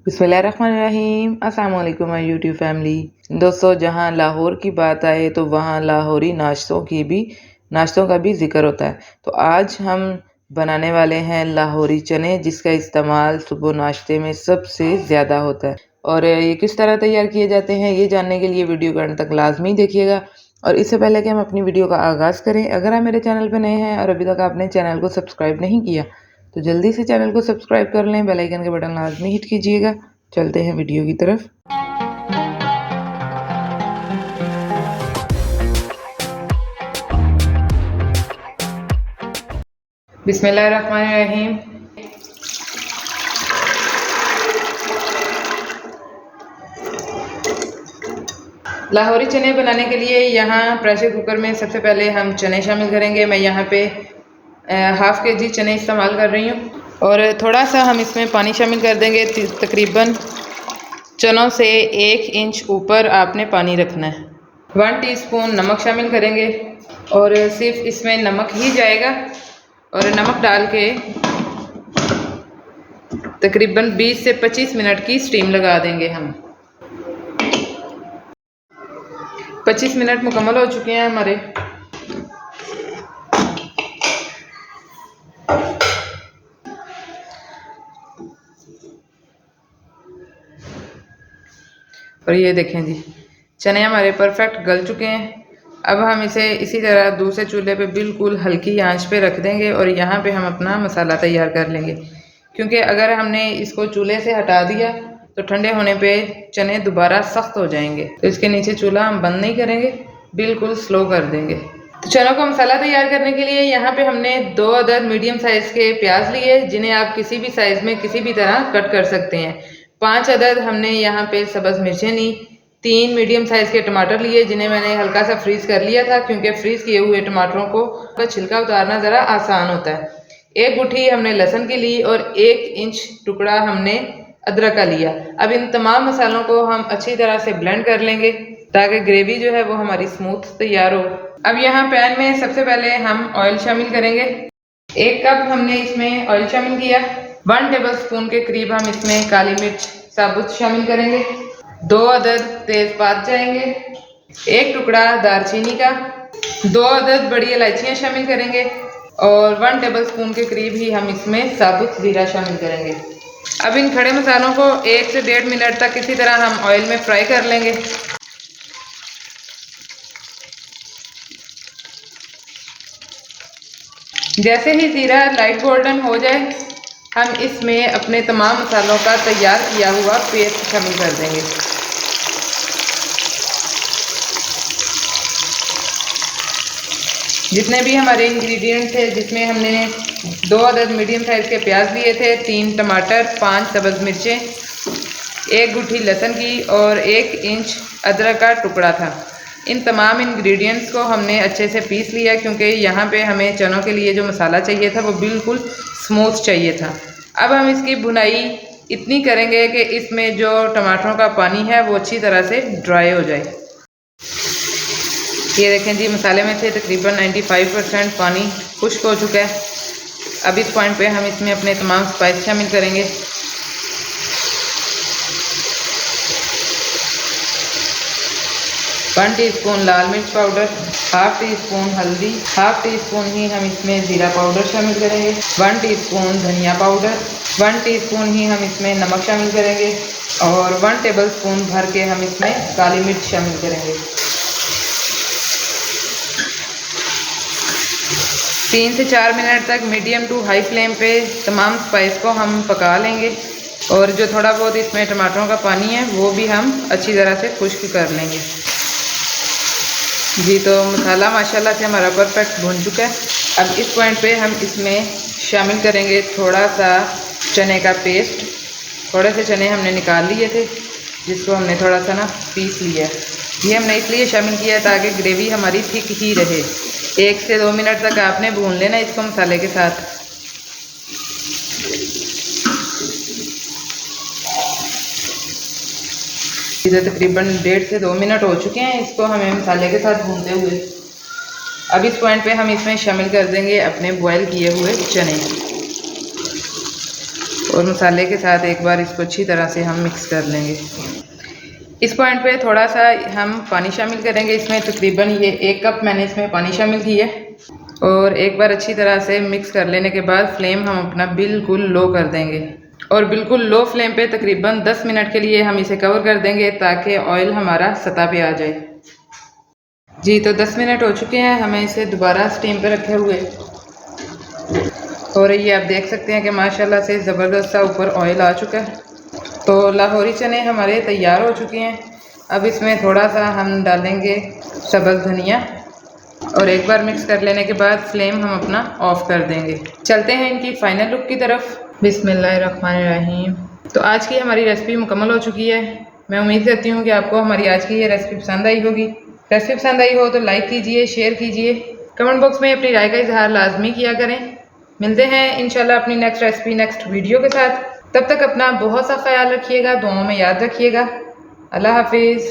बिस्मिल्लाहिर्रहमानिर्रहीम। अस्सलाम वालेकुम माय यूट्यूब फैमिली। दोस्तों, जहां लाहौर की बात आए तो वहां लाहौरी नाश्तों का भी ज़िक्र होता है। तो आज हम बनाने वाले हैं लाहौरी चने, जिसका इस्तेमाल सुबह नाश्ते में सबसे ज़्यादा होता है। और ये किस तरह तैयार किए जाते हैं, ये जानने के लिए वीडियो को अंत तक लाजमी देखिएगा। और इससे पहले कि हम अपनी वीडियो का आगाज़ करें, अगर आप मेरे चैनल पर नए हैं और अभी तक आपने चैनल को सब्सक्राइब नहीं किया तो जल्दी से चैनल को सब्सक्राइब कर लें, बेल आइकन के बटन लाजमी हिट कीजिएगा। चलते हैं वीडियो की तरफ। बिस्मिल्लाहिर्रहमानिर्रहीम। लाहौरी चने बनाने के लिए यहाँ प्रेशर कुकर में सबसे पहले हम चने शामिल करेंगे। मैं यहाँ पे हाफ़ के जी चने इस्तेमाल कर रही हूँ और थोड़ा सा हम इसमें पानी शामिल कर देंगे। तकरीबन चनों से 1 इंच ऊपर आपने पानी रखना है। 1 टीस्पून नमक शामिल करेंगे और सिर्फ इसमें नमक ही जाएगा। और नमक डाल के तकरीबन 20 से 25 मिनट की स्टीम लगा देंगे हम। 25 मिनट मुकम्मल हो चुके हैं हमारे। और ये देखें जी, चने हमारे परफेक्ट गल चुके हैं। अब हम इसे इसी तरह दूसरे चूल्हे पे बिल्कुल हल्की आंच पे रख देंगे और यहाँ पे हम अपना मसाला तैयार कर लेंगे। क्योंकि अगर हमने इसको चूल्हे से हटा दिया तो ठंडे होने पे चने दोबारा सख्त हो जाएंगे। तो इसके नीचे चूल्हा हम बंद नहीं करेंगे, बिल्कुल स्लो कर देंगे। तो चनों का मसाला तैयार करने के लिए यहाँ पे हमने 2 अदद मीडियम साइज़ के प्याज लिए, जिन्हें आप किसी भी साइज़ में किसी भी तरह कट कर सकते हैं। 5 अदद हमने यहाँ पे सब्ज़ मिर्चें ली। 3 मीडियम साइज़ के टमाटर लिए, जिन्हें मैंने हल्का सा फ्रीज़ कर लिया था, क्योंकि फ्रीज़ किए हुए टमाटरों को छिलका उतारना ज़रा आसान होता है। 1 गुठी हमने लहसुन की ली और 1 इंच टुकड़ा हमने अदरक का लिया। अब इन तमाम मसालों को हम अच्छी तरह से ब्लेंड कर लेंगे ताकि ग्रेवी जो है वो हमारी स्मूथ तैयार हो। अब यहाँ पैन में सबसे पहले हम ऑयल शामिल करेंगे। 1 कप हमने इसमें ऑयल शामिल किया। 1 टेबल स्पून के करीब हम इसमें काली मिर्च साबुत शामिल करेंगे। 2 अदद तेज़पात जाएंगे। 1 टुकड़ा दालचीनी का। 2 अदद बड़ी इलायचियाँ शामिल करेंगे और 1 टेबल स्पून के करीब ही हम इसमें साबुत ज़ीरा शामिल करेंगे। अब इन खड़े मसालों को 1 से 1.5 मिनट तक इसी तरह हम ऑयल में फ्राई कर लेंगे। जैसे ही ज़ीरा लाइट गोल्डन हो जाए, हम इसमें अपने तमाम मसालों का तैयार किया हुआ पेस्ट शामिल कर देंगे। जितने भी हमारे इंग्रेडिएंट्स थे, जिसमें हमने 2 अदद मीडियम साइज़ के प्याज लिए थे, 3 टमाटर, 5 सब्ज़ मिर्चें, 1 गुठी लहसुन की और 1 इंच अदरक का टुकड़ा था। इन तमाम इंग्रेडिएंट्स को हमने अच्छे से पीस लिया, क्योंकि यहाँ पे हमें चनों के लिए जो मसाला चाहिए था वो बिल्कुल स्मूथ चाहिए था। अब हम इसकी भुनाई इतनी करेंगे कि इसमें जो टमाटरों का पानी है वो अच्छी तरह से ड्राई हो जाए। ये देखें जी, मसाले में से तकरीबन 95% पानी खुश्क हो चुका है। अब इस पॉइंट पे हम इसमें अपने तमाम स्पाइस शामिल करेंगे। वन टीस्पून लाल मिर्च पाउडर, 1/2 टीस्पून हल्दी, 1/2 टीस्पून ही हम इसमें ज़ीरा पाउडर शामिल करेंगे। 1 टीस्पून धनिया पाउडर, 1 टीस्पून ही हम इसमें नमक शामिल करेंगे और 1 टेबल स्पून भर के हम इसमें काली मिर्च शामिल करेंगे। 3 से 4 मिनट तक मीडियम टू हाई फ्लेम पे तमाम स्पाइस को हम पका लेंगे और जो थोड़ा बहुत इसमें टमाटरों का पानी है वो भी हम अच्छी तरह से खुश्क कर लेंगे। जी, तो मसाला माशाल्लाह से हमारा परफेक्ट भुन चुका है। अब इस पॉइंट पे हम इसमें शामिल करेंगे थोड़ा सा चने का पेस्ट। थोड़े से चने हमने निकाल लिए थे, जिसको हमने थोड़ा सा ना पीस लिया है। ये हमने इसलिए शामिल किया है ताकि ग्रेवी हमारी थिक ही रहे। 1 से 2 मिनट तक आपने भून लेना इसको मसाले के साथ। इधर तकरीबन 1.5 से 2 मिनट हो चुके हैं इसको हमें मसाले के साथ भूनते हुए। अब इस पॉइंट पे हम इसमें शामिल कर देंगे अपने बॉयल किए हुए चने और मसाले के साथ एक बार इसको अच्छी तरह से हम मिक्स कर लेंगे। इस पॉइंट पे थोड़ा सा हम पानी शामिल करेंगे। इसमें तकरीबन ये 1 कप मैंने इसमें पानी शामिल किया है और एक बार अच्छी तरह से मिक्स कर लेने के बाद फ्लेम हम अपना बिल्कुल लो कर देंगे और बिल्कुल लो फ्लेम पे तकरीबन 10 मिनट के लिए हम इसे कवर कर देंगे ताकि ऑयल हमारा सतह पे आ जाए। जी तो 10 मिनट हो चुके हैं, हमें इसे दोबारा स्टीम पे रखे हुए और ये आप देख सकते हैं कि माशाल्लाह से ज़बरदस्त सा ऊपर ऑयल आ चुका है। तो लाहौरी चने हमारे तैयार हो चुके हैं। अब इसमें थोड़ा सा हम डालेंगे सब्ज़ धनिया और एक बार मिक्स कर लेने के बाद फ्लेम हम अपना ऑफ कर देंगे। चलते हैं इनकी फाइनल लुक की तरफ। बिस्मिल्लाहिर्रहमानिर्रहीम। तो आज की हमारी रेसिपी मुकम्मल हो चुकी है। मैं उम्मीद करती हूँ कि आपको हमारी आज की ये रेसिपी पसंद आई होगी। रेसिपी पसंद आई हो तो लाइक कीजिए, शेयर कीजिए, कमेंट बॉक्स में अपनी राय का इजहार लाजमी किया करें। मिलते हैं इंशाल्लाह अपनी नेक्स्ट रेसिपी नेक्स्ट वीडियो के साथ। तब तक अपना बहुत सा ख्याल रखिएगा, दुआओं में याद रखिएगा। अल्लाह हाफिज़।